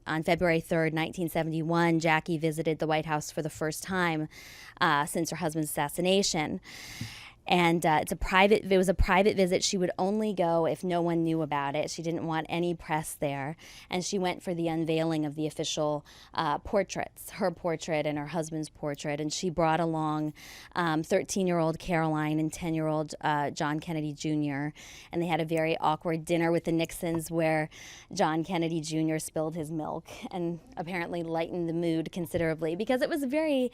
on February 3rd, 1971, Jackie visited the White House for the first time since her husband's assassination. And it was a private visit. She would only go if no one knew about it. She didn't want any press there. And she went for the unveiling of the official portraits, her portrait and her husband's portrait. And she brought along 13-year-old Caroline and 10-year-old John Kennedy Jr. And they had a very awkward dinner with the Nixons where John Kennedy Jr. spilled his milk and apparently lightened the mood considerably because it was very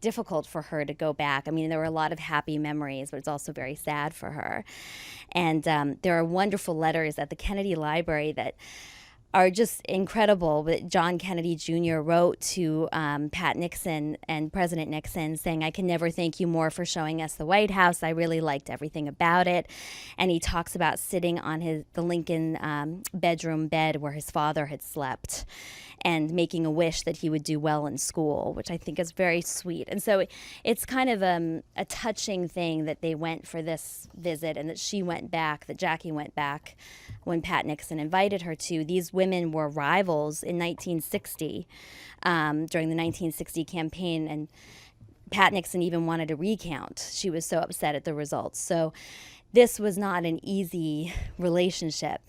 difficult for her to go back. I mean, there were a lot of happy memories, but it's also very sad for her. And there are wonderful letters at the Kennedy Library that are just incredible that John Kennedy Jr. wrote to Pat Nixon and President Nixon saying, "I can never thank you more for showing us the White House. I really liked everything about it." And he talks about sitting on the Lincoln bedroom bed where his father had slept and making a wish that he would do well in school, which I think is very sweet. And so it's kind of a touching thing that they went for this visit and that she went back, that Jackie went back when Pat Nixon invited her to. These women were rivals in 1960, during the 1960 campaign, and Pat Nixon even wanted a recount. She was so upset at the results. So this was not an easy relationship.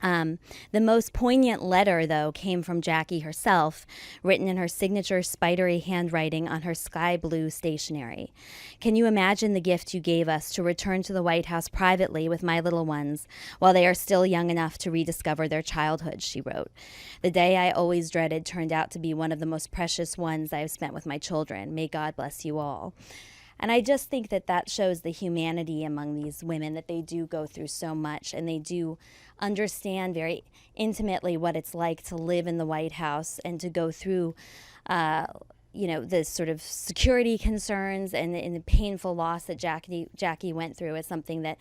The most poignant letter, though, came from Jackie herself, written in her signature spidery handwriting on her sky blue stationery. "Can you imagine the gift you gave us to return to the White House privately with my little ones while they are still young enough to rediscover their childhood," she wrote. "The day I always dreaded turned out to be one of the most precious ones I have spent with my children. May God bless you all." And I just think that that shows the humanity among these women, that they do go through so much and they do understand very intimately what it's like to live in the White House and to go through, the sort of security concerns and the painful loss that Jackie went through is something that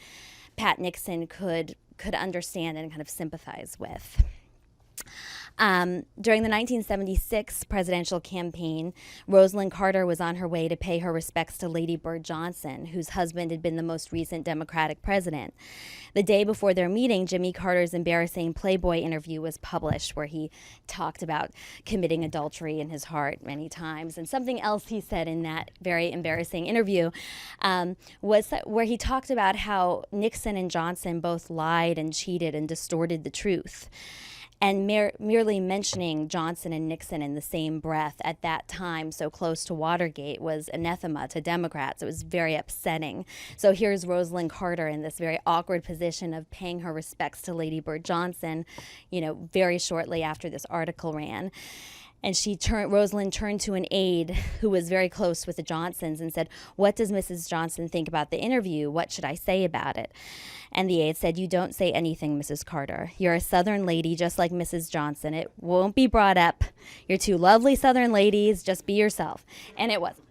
Pat Nixon could understand and kind of sympathize with. During the 1976 presidential campaign, Rosalind Carter was on her way to pay her respects to Lady Bird Johnson, whose husband had been the most recent Democratic president. The day before their meeting, Jimmy Carter's embarrassing Playboy interview was published, where he talked about committing adultery in his heart many times. And something else he said in that very embarrassing interview was where he talked about how Nixon and Johnson both lied and cheated and distorted the truth. And merely mentioning Johnson and Nixon in the same breath at that time, so close to Watergate, was anathema to Democrats. It was very upsetting. So here's Rosalind Carter in this very awkward position of paying her respects to Lady Bird Johnson, very shortly after this article ran. And Rosalind turned to an aide who was very close with the Johnsons and said, "What does Mrs. Johnson think about the interview? What should I say about it?" And the aide said, "You don't say anything, Mrs. Carter. You're a Southern lady just like Mrs. Johnson. It won't be brought up. You're two lovely Southern ladies. Just be yourself." And it wasn't.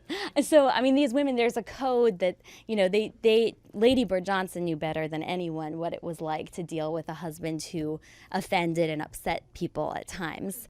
So, I mean, these women, there's a code that, Lady Bird Johnson knew better than anyone what it was like to deal with a husband who offended and upset people at times.